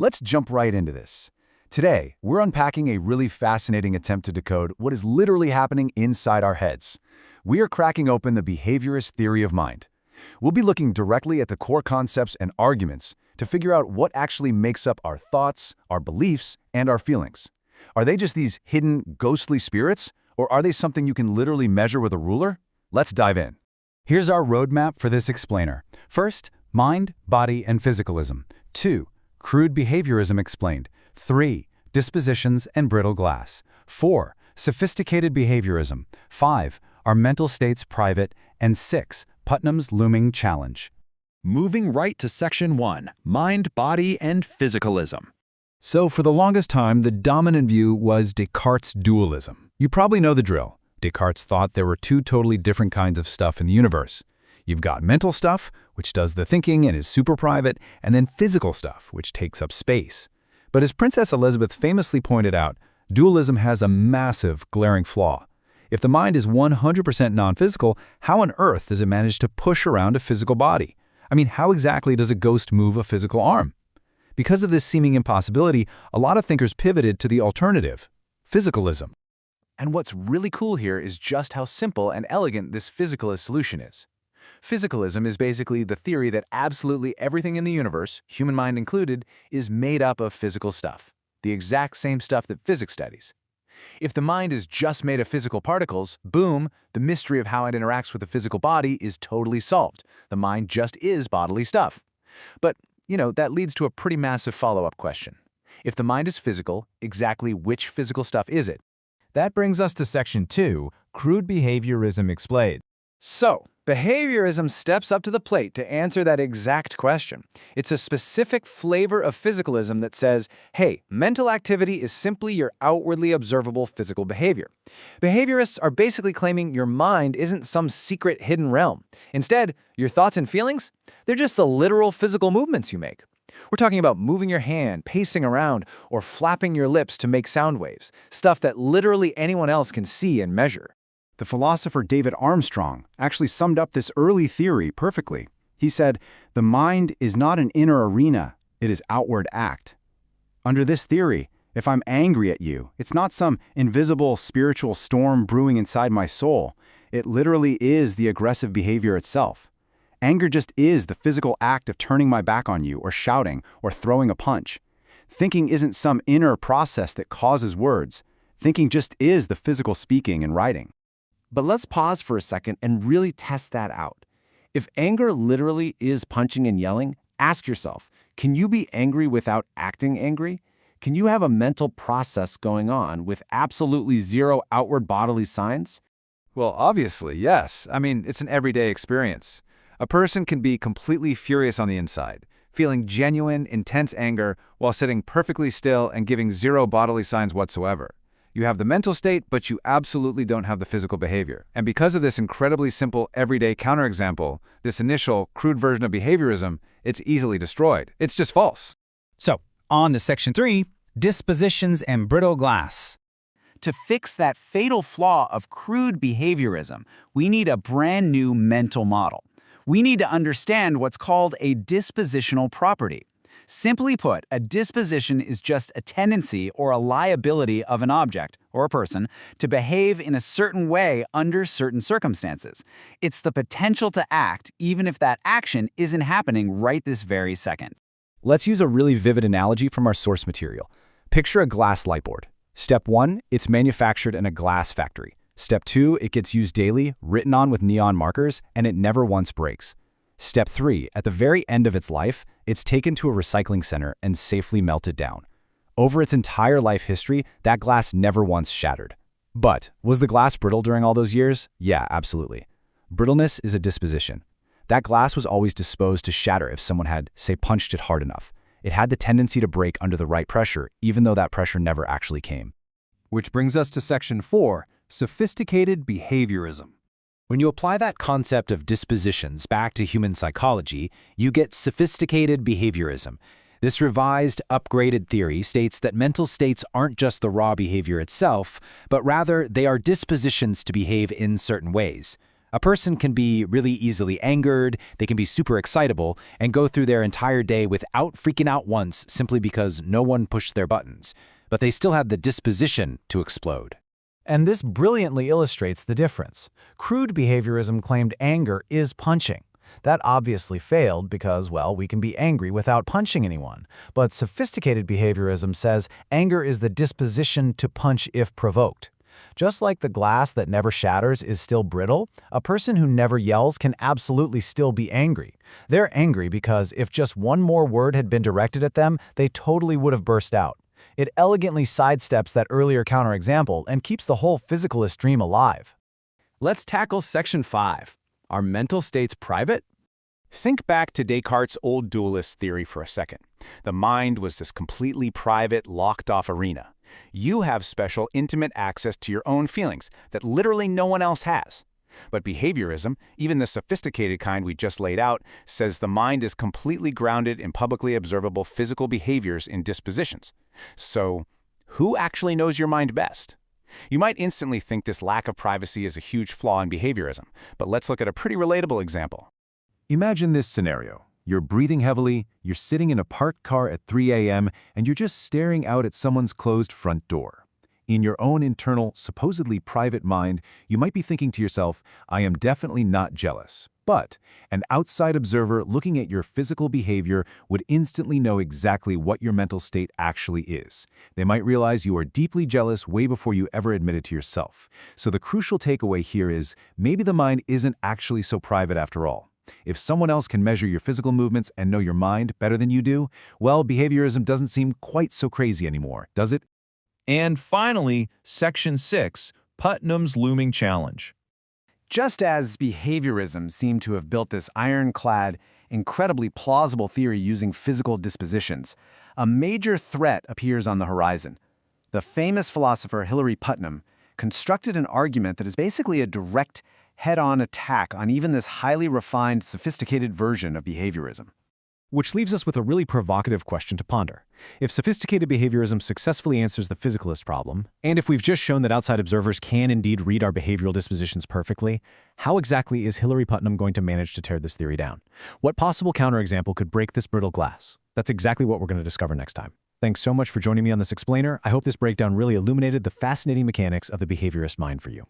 Let's jump right into this. Today, we're unpacking a really fascinating attempt to decode what is literally happening inside our heads. We are cracking open the behaviorist theory of mind. We'll be looking directly at the core concepts and arguments to figure out what actually makes up our thoughts, our beliefs, and our feelings. Are they just these hidden, ghostly spirits, or are they something you can literally measure with a ruler? Let's dive in. Here's our roadmap for this explainer. First, mind, body, and physicalism. 2. Crude behaviorism explained. 3. Dispositions and brittle glass. 4. Sophisticated behaviorism. 5. Are mental states private? And 6. Putnam's looming challenge. Moving right to Section 1, Mind, Body, and Physicalism. So for the longest time, the dominant view was Descartes' dualism. You probably know the drill. Descartes thought there were two totally different kinds of stuff in the universe. You've got mental stuff, which does the thinking and is super private, and then physical stuff, which takes up space. But as Princess Elizabeth famously pointed out, dualism has a massive, glaring flaw. If the mind is 100% non-physical, how on earth does it manage to push around a physical body? I mean, how exactly does a ghost move a physical arm? Because of this seeming impossibility, a lot of thinkers pivoted to the alternative, physicalism. And what's really cool here is just how simple and elegant this physicalist solution is. Physicalism is basically the theory that absolutely everything in the universe, human mind included, is made up of physical stuff, the exact same stuff that physics studies. If the mind is just made of physical particles, boom, the mystery of how it interacts with the physical body is totally solved. The mind just is bodily stuff. But, that leads to a pretty massive follow-up question. If the mind is physical, exactly which physical stuff is it? That brings us to Section 2, Crude Behaviorism Explained. So, behaviorism steps up to the plate to answer that exact question. It's a specific flavor of physicalism that says, hey, mental activity is simply your outwardly observable physical behavior. Behaviorists are basically claiming your mind isn't some secret hidden realm. Instead, your thoughts and feelings, they're just the literal physical movements you make. We're talking about moving your hand, pacing around, or flapping your lips to make sound waves, stuff that literally anyone else can see and measure. The philosopher David Armstrong actually summed up this early theory perfectly. He said, "The mind is not an inner arena, it is outward act." Under this theory, if I'm angry at you, it's not some invisible spiritual storm brewing inside my soul. It literally is the aggressive behavior itself. Anger just is the physical act of turning my back on you or shouting or throwing a punch. Thinking isn't some inner process that causes words. Thinking just is the physical speaking and writing. But let's pause for a second and really test that out. If anger literally is punching and yelling, ask yourself, can you be angry without acting angry? Can you have a mental process going on with absolutely zero outward bodily signs? Well, obviously, yes. I mean, it's an everyday experience. A person can be completely furious on the inside, feeling genuine, intense anger while sitting perfectly still and giving zero bodily signs whatsoever. You have the mental state, but you absolutely don't have the physical behavior. And because of this incredibly simple everyday counterexample, this initial, crude version of behaviorism, it's easily destroyed. It's just false. So, on to Section 3, Dispositions and Brittle Glass. To fix that fatal flaw of crude behaviorism, we need a brand new mental model. We need to understand what's called a dispositional property. Simply put, a disposition is just a tendency or a liability of an object, or a person, to behave in a certain way under certain circumstances. It's the potential to act even if that action isn't happening right this very second. Let's use a really vivid analogy from our source material. Picture a glass light board. Step 1, it's manufactured in a glass factory. Step 2, it gets used daily, written on with neon markers, and it never once breaks. Step 3, at the very end of its life, it's taken to a recycling center and safely melted down. Over its entire life history, that glass never once shattered. But was the glass brittle during all those years? Yeah, absolutely. Brittleness is a disposition. That glass was always disposed to shatter if someone had, say, punched it hard enough. It had the tendency to break under the right pressure, even though that pressure never actually came. Which brings us to Section 4, Sophisticated Behaviorism. When you apply that concept of dispositions back to human psychology, you get sophisticated behaviorism. This revised, upgraded theory states that mental states aren't just the raw behavior itself, but rather they are dispositions to behave in certain ways. A person can be really easily angered, they can be super excitable, and go through their entire day without freaking out once simply because no one pushed their buttons. But they still have the disposition to explode. And this brilliantly illustrates the difference. Crude behaviorism claimed anger is punching. That obviously failed because, well, we can be angry without punching anyone. But sophisticated behaviorism says anger is the disposition to punch if provoked. Just like the glass that never shatters is still brittle, a person who never yells can absolutely still be angry. They're angry because if just one more word had been directed at them, they totally would have burst out. It elegantly sidesteps that earlier counterexample and keeps the whole physicalist dream alive. Let's tackle Section 5. Are mental states private? Think back to Descartes' old dualist theory for a second. The mind was this completely private, locked-off arena. You have special, intimate access to your own feelings that literally no one else has. But behaviorism, even the sophisticated kind we just laid out, says the mind is completely grounded in publicly observable physical behaviors and dispositions. So, who actually knows your mind best? You might instantly think this lack of privacy is a huge flaw in behaviorism, but let's look at a pretty relatable example. Imagine this scenario. You're breathing heavily, you're sitting in a parked car at 3 a.m., and you're just staring out at someone's closed front door. In your own internal, supposedly private mind, you might be thinking to yourself, I am definitely not jealous. But an outside observer looking at your physical behavior would instantly know exactly what your mental state actually is. They might realize you are deeply jealous way before you ever admit it to yourself. So the crucial takeaway here is, maybe the mind isn't actually so private after all. If someone else can measure your physical movements and know your mind better than you do, well, behaviorism doesn't seem quite so crazy anymore, does it? And finally, Section 6, Putnam's Looming Challenge. Just as behaviorism seemed to have built this ironclad, incredibly plausible theory using physical dispositions, a major threat appears on the horizon. The famous philosopher Hilary Putnam constructed an argument that is basically a direct, head-on attack on even this highly refined, sophisticated version of behaviorism. Which leaves us with a really provocative question to ponder. If sophisticated behaviorism successfully answers the physicalist problem, and if we've just shown that outside observers can indeed read our behavioral dispositions perfectly, how exactly is Hilary Putnam going to manage to tear this theory down? What possible counterexample could break this brittle glass? That's exactly what we're going to discover next time. Thanks so much for joining me on this explainer. I hope this breakdown really illuminated the fascinating mechanics of the behaviorist mind for you.